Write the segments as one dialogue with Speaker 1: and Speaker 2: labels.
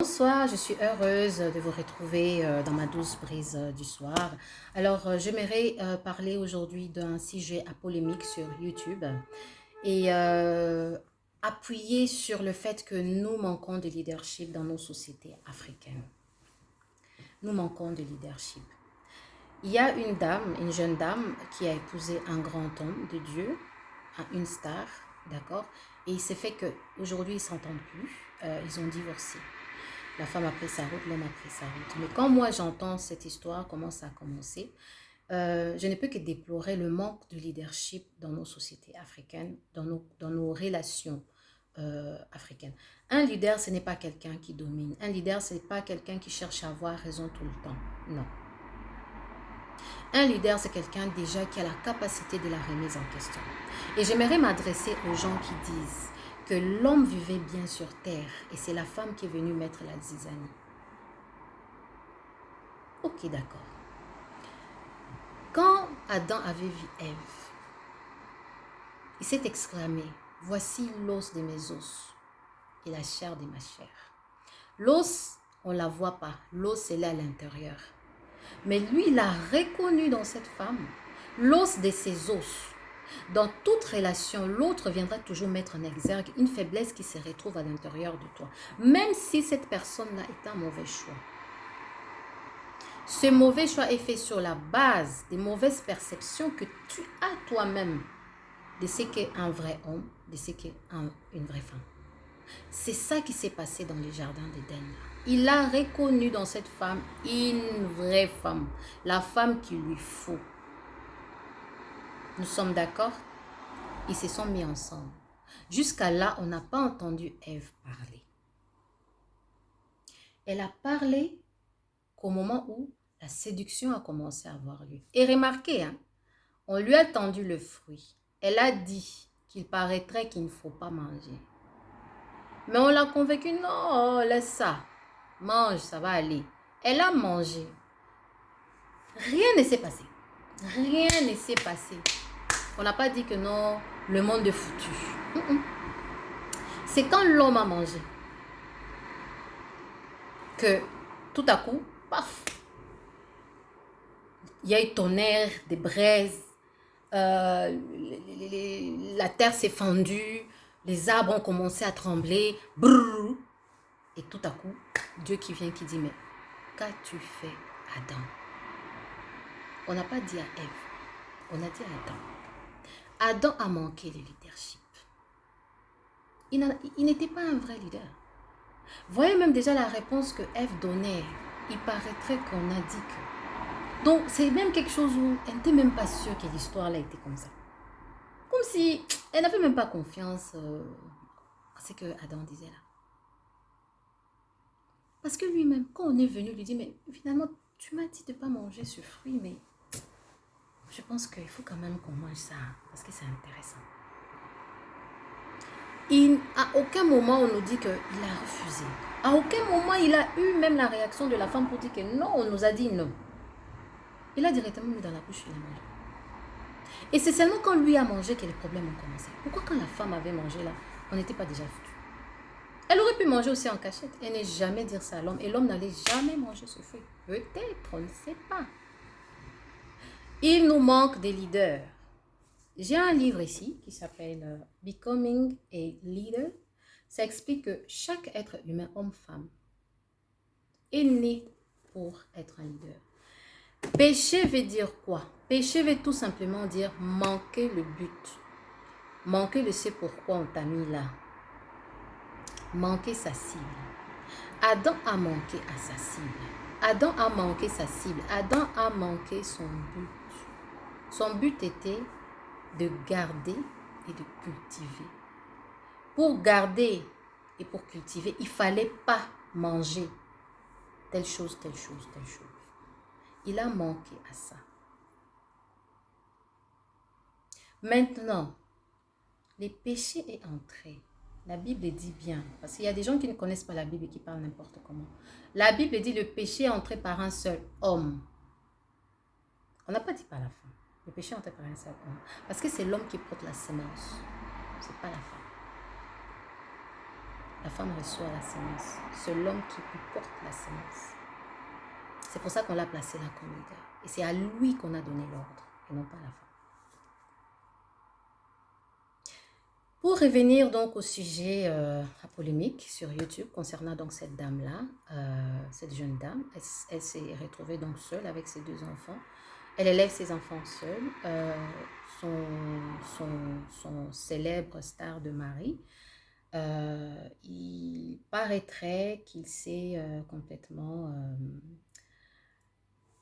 Speaker 1: Bonsoir, je suis heureuse de vous retrouver dans ma douce brise du soir. Alors, j'aimerais parler aujourd'hui d'un sujet à polémique sur YouTube et appuyer sur le fait que nous manquons de leadership dans nos sociétés africaines. Nous manquons de leadership. Il y a une dame, une jeune dame qui a épousé un grand homme de Dieu, une star, d'accord? Et il s'est fait qu'aujourd'hui, ils ne s'entendent plus, ils ont divorcé. La femme a pris sa route, l'homme a pris sa route. Mais quand moi j'entends cette histoire, comment ça a commencé, je ne peux que déplorer le manque de leadership dans nos sociétés africaines, dans nos relations africaines. Un leader, ce n'est pas quelqu'un qui domine. Un leader, ce n'est pas quelqu'un qui cherche à avoir raison tout le temps. Non. Un leader, c'est quelqu'un déjà qui a la capacité de la remise en question. Et j'aimerais m'adresser aux gens qui disent que l'homme vivait bien sur terre et c'est la femme qui est venue mettre la zizanie. Ok, d'accord. Quand Adam avait vu Ève, il s'est exclamé, voici l'os de mes os et la chair de ma chair. L'os, on ne la voit pas, l'os elle est à l'intérieur. Mais lui, il a reconnu dans cette femme l'os de ses os. Dans toute relation, l'autre viendra toujours mettre en exergue une faiblesse qui se retrouve à l'intérieur de toi. Même si cette personne-là est un mauvais choix. Ce mauvais choix est fait sur la base des mauvaises perceptions que tu as toi-même de ce qu'est un vrai homme, de ce qu'est une vraie femme. C'est ça qui s'est passé dans le jardin d'Éden. Il a reconnu dans cette femme une vraie femme, la femme qu'il lui faut. Nous sommes d'accord? Ils se sont mis ensemble. Jusqu'à là, on n'a pas entendu Ève parler. Elle a parlé qu'au moment où la séduction a commencé à avoir lieu. Et remarquez, on lui a tendu le fruit. Elle a dit qu'il paraîtrait qu'il ne faut pas manger. Mais on l'a convaincue, non, laisse ça. Mange, ça va aller. Elle a mangé. Rien ne s'est passé. Rien ne s'est passé. On n'a pas dit que non, le monde est foutu. C'est quand l'homme a mangé que tout à coup, paf, il y a eu tonnerre, des braises, la terre s'est fendue, les arbres ont commencé à trembler, brrr, et tout à coup, Dieu qui vient qui dit, mais qu'as-tu fait, Adam? On n'a pas dit à Ève, on a dit à Adam. Adam a manqué le leadership. Il n'était pas un vrai leader. Voyez même déjà la réponse que Ève donnait. Il paraîtrait qu'on a dit que. Donc, c'est même quelque chose où elle n'était même pas sûre que l'histoire là était comme ça. Comme si elle n'avait même pas confiance à ce que Adam disait là. Parce que lui-même, quand on est venu lui dire, mais finalement, tu m'as dit de ne pas manger ce fruit, mais je pense qu'il faut quand même qu'on mange ça, parce que c'est intéressant. À aucun moment, on nous dit qu'il a refusé. À aucun moment, il a eu même la réaction de la femme pour dire que non, on nous a dit non. Il a directement mis dans la bouche, il a mangé. Et c'est seulement quand lui a mangé que les problèmes ont commencé. Pourquoi quand la femme avait mangé là, on n'était pas déjà foutu? Elle aurait pu manger aussi en cachette et ne jamais dire ça à l'homme. Et l'homme n'allait jamais manger ce fruit. Peut-être, on ne sait pas. Il nous manque des leaders. J'ai un livre ici qui s'appelle Becoming a Leader. Ça explique que chaque être humain, homme-femme, est né pour être un leader. Péché veut dire quoi? Péché veut tout simplement dire manquer le but. Manquer le c'est pourquoi on t'a mis là. Manquer sa cible. Adam a manqué à sa cible. Adam a manqué sa cible. Adam a manqué son but. Son but était de garder et de cultiver. Pour garder et pour cultiver, il ne fallait pas manger telle chose, telle chose, telle chose. Il a manqué à ça. Maintenant, le péché est entré. La Bible dit bien, parce qu'il y a des gens qui ne connaissent pas la Bible et qui parlent n'importe comment. La Bible dit le péché est entré par un seul homme. On n'a pas dit par la femme. Le péché est entré par un seul homme. Parce que c'est l'homme qui porte la semence. Ce n'est pas la femme. la femme reçoit la sémence. C'est l'homme qui lui porte la sémence. C'est pour ça qu'on l'a placé là comme leader. Et c'est à lui qu'on a donné l'ordre, et non pas à la femme. Pour revenir donc au sujet à polémique sur YouTube concernant donc cette dame-là, cette jeune dame, elle s'est retrouvée donc seule avec ses 2 enfants. Elle élève ses enfants seule. Son célèbre star de mari, il paraîtrait qu'il s'est complètement...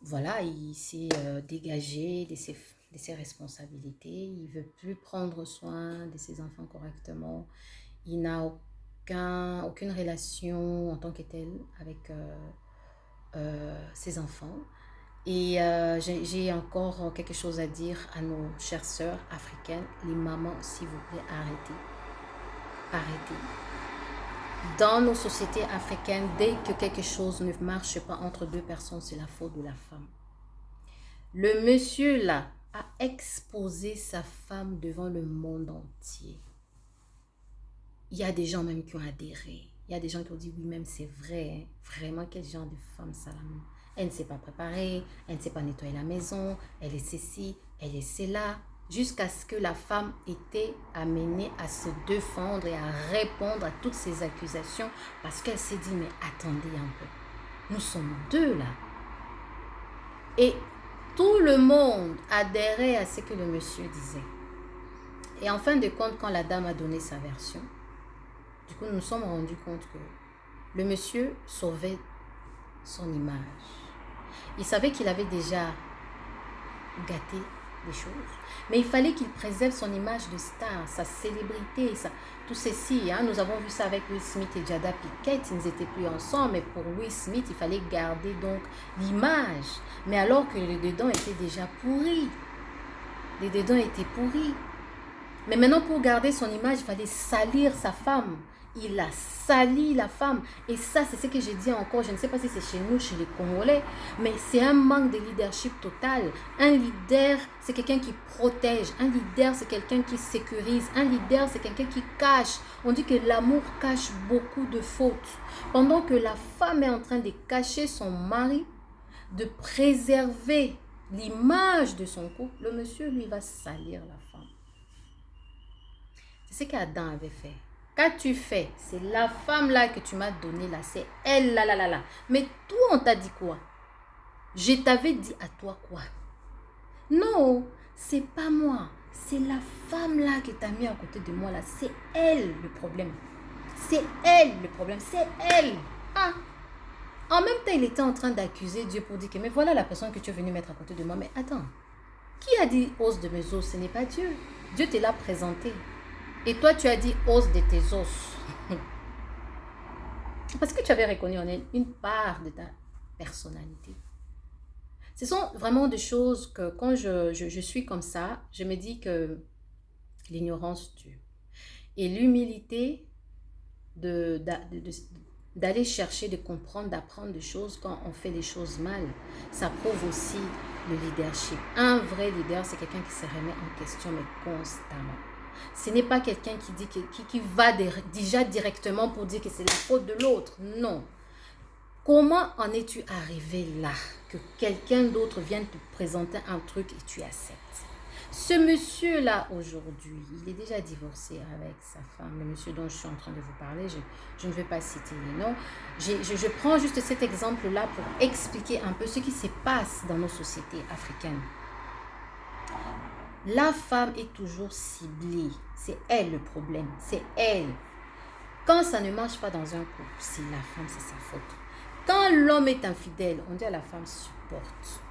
Speaker 1: voilà, il s'est dégagé de ses responsabilités. Il ne veut plus prendre soin de ses enfants correctement. Il n'a aucune relation en tant que tel avec ses enfants. Et j'ai encore quelque chose à dire à nos chères sœurs africaines. Les mamans, s'il vous plaît, arrêtez. Arrêtez. Dans nos sociétés africaines, dès que quelque chose ne marche pas entre 2 personnes, c'est la faute de la femme. Le monsieur là a exposé sa femme devant le monde entier. Il y a des gens même qui ont adhéré. Il y a des gens qui ont dit oui, même c'est vrai. Hein. Vraiment, quel genre de femme ça là. Elle ne s'est pas préparée, elle ne sait pas nettoyer la maison, elle est ceci, elle est cela. Jusqu'à ce que la femme était amenée à se défendre et à répondre à toutes ces accusations parce qu'elle s'est dit mais attendez un peu, nous sommes 2 là. Et tout le monde adhérait à ce que le monsieur disait. Et en fin de compte, quand la dame a donné sa version, du coup, nous nous sommes rendus compte que le monsieur sauvait son image. Il savait qu'il avait déjà gâté des choses, mais il fallait qu'il préserve son image de star, sa célébrité, tout ceci. Hein. Nous avons vu ça avec Will Smith et Jada Pinkett, ils n'étaient plus ensemble, mais pour Will Smith, il fallait garder donc l'image. Mais alors que les dedans étaient déjà pourris. Les dedans étaient pourris. Mais maintenant, pour garder son image, il fallait salir sa femme. Il a sali la femme. Et ça, c'est ce que j'ai dit encore. Je ne sais pas si c'est chez nous, chez les Congolais. Mais c'est un manque de leadership total. Un leader, c'est quelqu'un qui protège. Un leader, c'est quelqu'un qui sécurise. Un leader, c'est quelqu'un qui cache. On dit que l'amour cache beaucoup de fautes. Pendant que la femme est en train de cacher son mari, de préserver l'image de son couple, le monsieur, lui, va salir la femme. C'est ce qu'Adam avait fait. Qu'as-tu fait? C'est la femme là que tu m'as donnée là. C'est elle là. Mais toi, on t'a dit quoi? Je t'avais dit à toi quoi? Non, c'est pas moi. C'est la femme là que tu as mis à côté de moi là. C'est elle le problème. C'est elle le problème. C'est elle. Ah. En même temps, il était en train d'accuser Dieu pour dire que mais voilà la personne que tu es venu mettre à côté de moi. Mais attends, qui a dit os de mes os? Ce n'est pas Dieu. Dieu te l'a présenté. Et toi, tu as dit os de tes os. Parce que tu avais reconnu en elle une part de ta personnalité. Ce sont vraiment des choses que quand je suis comme ça, je me dis que l'ignorance tue. Et l'humilité d'aller chercher, de comprendre, d'apprendre des choses quand on fait les choses mal, ça prouve aussi le leadership. Un vrai leader, c'est quelqu'un qui se remet en question, mais constamment. Ce n'est pas quelqu'un qui va déjà directement pour dire que c'est la faute de l'autre. Non. Comment en es-tu arrivé là? Que quelqu'un d'autre vienne te présenter un truc et tu acceptes. Ce monsieur-là, aujourd'hui, il est déjà divorcé avec sa femme. Le monsieur dont je suis en train de vous parler, je ne vais pas citer les noms. Je prends juste cet exemple-là pour expliquer un peu ce qui se passe dans nos sociétés africaines. La femme est toujours ciblée. C'est elle le problème. C'est elle. Quand ça ne marche pas dans un couple, c'est la femme, c'est sa faute. Quand l'homme est infidèle, on dit à la femme supporte.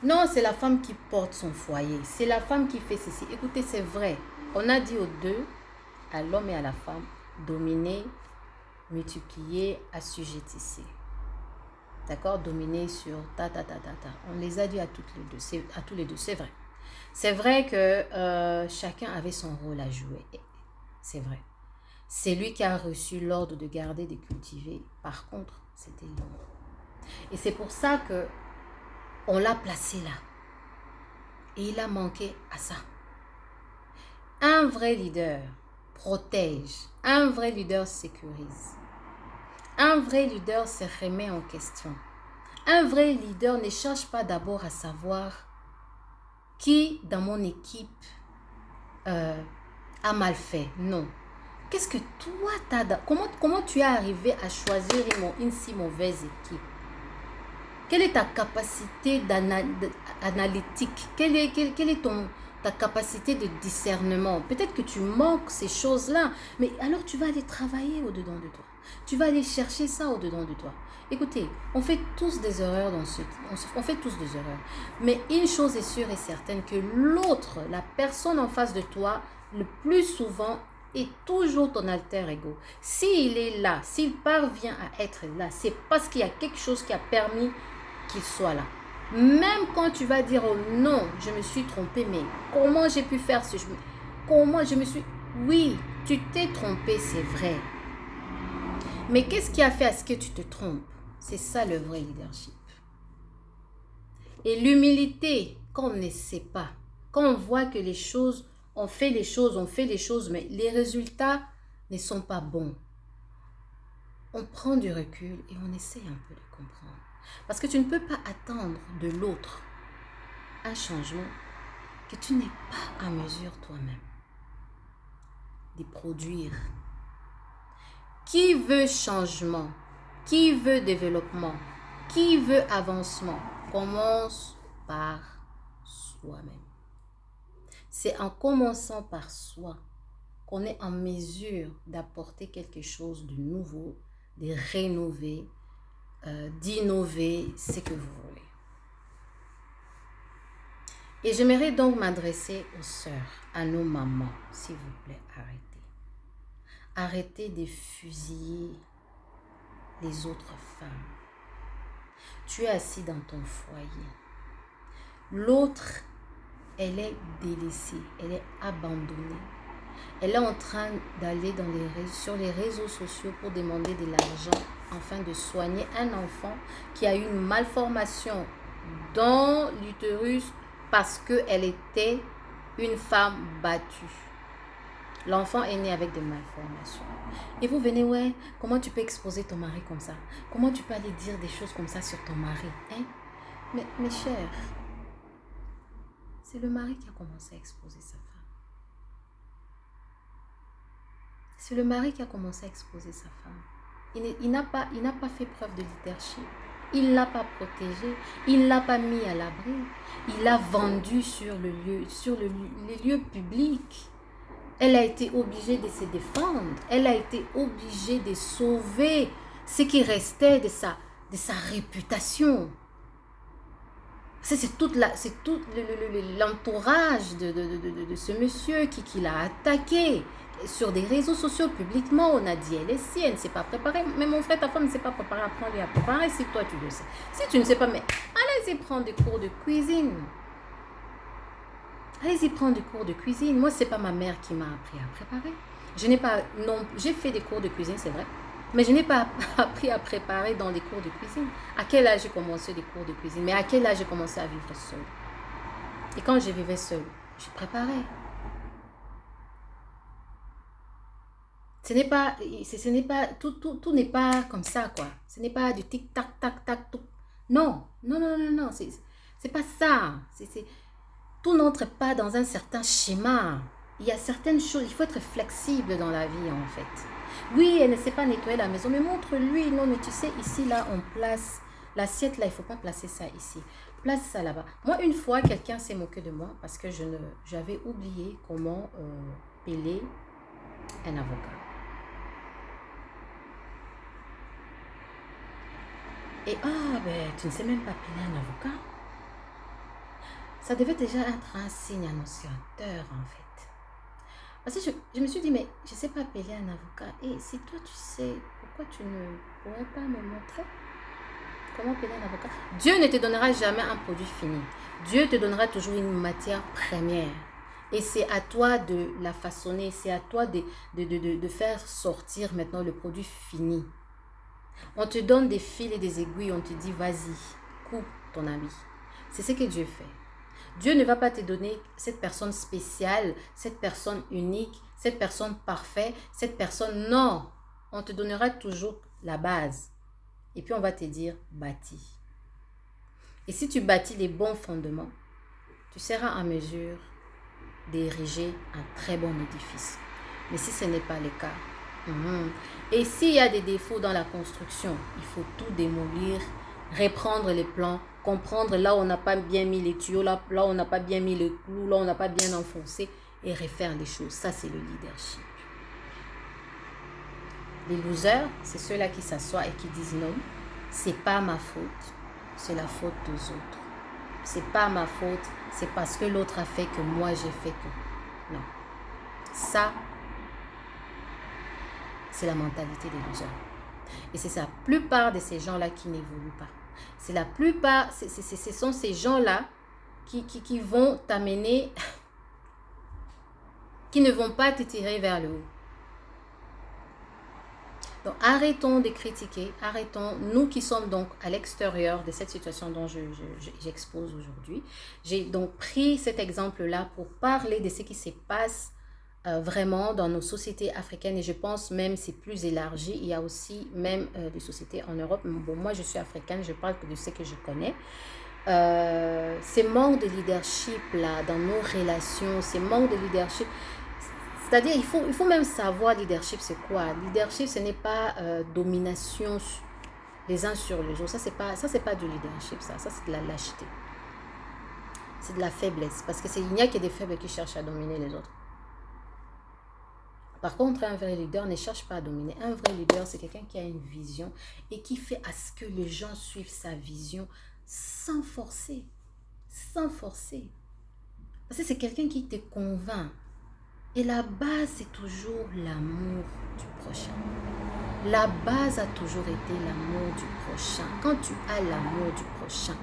Speaker 1: Non, c'est la femme qui porte son foyer. C'est la femme qui fait ceci. Écoutez, c'est vrai. On a dit aux deux, à l'homme et à la femme, dominer, multiplier, assujettisser. D'accord? Dominer sur ta. On les a dit à tous les deux. C'est vrai. C'est vrai que chacun avait son rôle à jouer. C'est vrai. C'est lui qui a reçu l'ordre de garder, de cultiver. Par contre, c'était l'homme. Et c'est pour ça que on l'a placé là. Et il a manqué à ça. Un vrai leader protège. Un vrai leader sécurise. Un vrai leader se remet en question. Un vrai leader ne cherche pas d'abord à savoir qui dans mon équipe a mal fait. Non. Qu'est-ce que toi, comment tu es arrivé à choisir une si mauvaise équipe? Quelle est ta capacité analytique? Quelle est ta capacité de discernement? Peut-être que tu manques ces choses-là, mais alors tu vas aller travailler au-dedans de toi. Tu vas aller chercher ça au-dedans de toi. Écoutez, on fait tous des erreurs on fait tous des erreurs. Mais une chose est sûre et certaine, que l'autre, la personne en face de toi, le plus souvent, est toujours ton alter ego. S'il est là, s'il parvient à être là, c'est parce qu'il y a quelque chose qui a permis qu'il soit là. Même quand tu vas dire, oh non, je me suis trompé, mais comment j'ai pu faire ce... Comment je me suis... Oui, tu t'es trompé, c'est vrai. Mais qu'est-ce qui a fait à ce que tu te trompes? C'est ça le vrai leadership. Et l'humilité, quand on ne sait pas, quand on voit que les choses, on fait les choses, mais les résultats ne sont pas bons. On prend du recul et on essaie un peu de comprendre. Parce que tu ne peux pas attendre de l'autre un changement que tu n'es pas à mesure toi-même de produire. Qui veut changement? Qui veut développement? Qui veut avancement? Commence par soi-même. C'est en commençant par soi qu'on est en mesure d'apporter quelque chose de nouveau, de rénover, d'innover, ce que vous voulez. Et j'aimerais donc m'adresser aux sœurs, à nos mamans, s'il vous plaît, arrêtez. Arrêtez de fusiller les autres femmes. Tu es assis dans ton foyer. L'autre, elle est délaissée, elle est abandonnée. Elle est en train d'aller sur les réseaux sociaux pour demander de l'argent afin de soigner un enfant qui a eu une malformation dans l'utérus parce qu'elle était une femme battue. L'enfant est né avec des malformations. Et vous venez, ouais, comment tu peux exposer ton mari comme ça? Comment tu peux aller dire des choses comme ça sur ton mari? Hein? Mais mes chers, c'est le mari qui a commencé à exposer sa femme. C'est le mari qui a commencé à exposer sa femme. Il n'a pas fait preuve de leadership. Il ne l'a pas protégée. Il ne l'a pas mis à l'abri. Il l'a vendue sur les lieux publics. Elle a été obligée de se défendre. Elle a été obligée de sauver ce qui restait de sa réputation. C'est tout l'entourage de ce monsieur qui l'a attaqué sur des réseaux sociaux publiquement. On a dit elle est si, elle ne s'est pas préparée. Mais mon frère, ta femme ne s'est pas préparée, apprends-lui à préparer si toi tu le sais. Si tu ne sais pas, mais allez-y prendre des cours de cuisine. Allez-y prendre des cours de cuisine. Moi, ce n'est pas ma mère qui m'a appris à préparer. J'ai fait des cours de cuisine, c'est vrai. Mais je n'ai pas appris à préparer dans les cours de cuisine. À quel âge j'ai commencé les cours de cuisine? Mais à quel âge j'ai commencé à vivre seule? Et quand je vivais seule, je préparais. Tout n'est pas comme ça, quoi. Ce n'est pas du tic tac tac tac tout. Non, c'est pas ça. Tout n'entre pas dans un certain schéma. Il y a certaines choses, il faut être flexible dans la vie, en fait. Oui, elle ne sait pas nettoyer la maison, mais montre-lui. Non, mais tu sais, ici, là, on place l'assiette, là, il ne faut pas placer ça ici. Place ça là-bas. Moi, une fois, quelqu'un s'est moqué de moi parce que j'avais oublié comment peler un avocat. Et tu ne sais même pas peler un avocat? Ça devait déjà être un signe annonciateur, en fait. Parce que je me suis dit, mais je ne sais pas appeler un avocat. Et si toi, tu sais, pourquoi tu ne pourrais pas me montrer comment appeler un avocat? Dieu ne te donnera jamais un produit fini. Dieu te donnera toujours une matière première. Et c'est à toi de la façonner. C'est à toi de faire sortir maintenant le produit fini. On te donne des fils et des aiguilles. On te dit, vas-y, coupe ton habit. C'est ce que Dieu fait. Dieu ne va pas te donner cette personne spéciale, cette personne unique, cette personne parfaite, cette personne, non. On te donnera toujours la base. Et puis on va te dire, bâtis. Et si tu bâtis les bons fondements, tu seras en mesure d'ériger un très bon édifice. Mais si ce n'est pas le cas, et s'il y a des défauts dans la construction, il faut tout démolir, reprendre les plans, comprendre là où on n'a pas bien mis les tuyaux, là où on n'a pas bien mis le clou, là où on n'a pas bien enfoncé, et refaire les choses. Ça, c'est le leadership. Les losers, c'est ceux-là qui s'assoient et qui disent non, c'est pas ma faute, c'est la faute des autres. C'est pas ma faute, c'est parce que l'autre a fait que moi j'ai fait que. Non. Ça, c'est la mentalité des losers. Et c'est la plupart de ces gens-là qui n'évoluent pas. C'est la plupart, ce sont ces gens-là qui vont t'amener, qui ne vont pas te tirer vers le haut. Donc, arrêtons de critiquer, arrêtons, nous qui sommes donc à l'extérieur de cette situation dont j'expose aujourd'hui. J'ai donc pris cet exemple-là pour parler de ce qui se passe vraiment dans nos sociétés africaines et je pense même c'est plus élargi. Il y a aussi même des sociétés en Europe. Bon, moi, je suis africaine, je parle que de ce que je connais. Ces manques de leadership-là dans nos relations, ces manques de leadership... C'est-à-dire, il faut même savoir leadership, c'est quoi. Leadership, ce n'est pas domination les uns sur les autres. Ça, c'est pas du leadership, ça c'est de la lâcheté. C'est de la faiblesse. Parce qu'il n'y a que des faibles qui cherchent à dominer les autres. Par contre, un vrai leader ne cherche pas à dominer. Un vrai leader, c'est quelqu'un qui a une vision et qui fait à ce que les gens suivent sa vision sans forcer. Sans forcer. Parce que c'est quelqu'un qui te convainc. Et la base, c'est toujours l'amour du prochain. La base a toujours été l'amour du prochain. Quand tu as l'amour du prochain,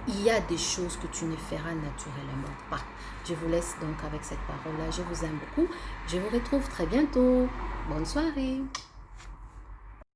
Speaker 1: il y a des choses que tu ne feras naturellement pas. Je vous laisse donc avec cette parole-là. Je vous aime beaucoup. Je vous retrouve très bientôt. Bonne soirée.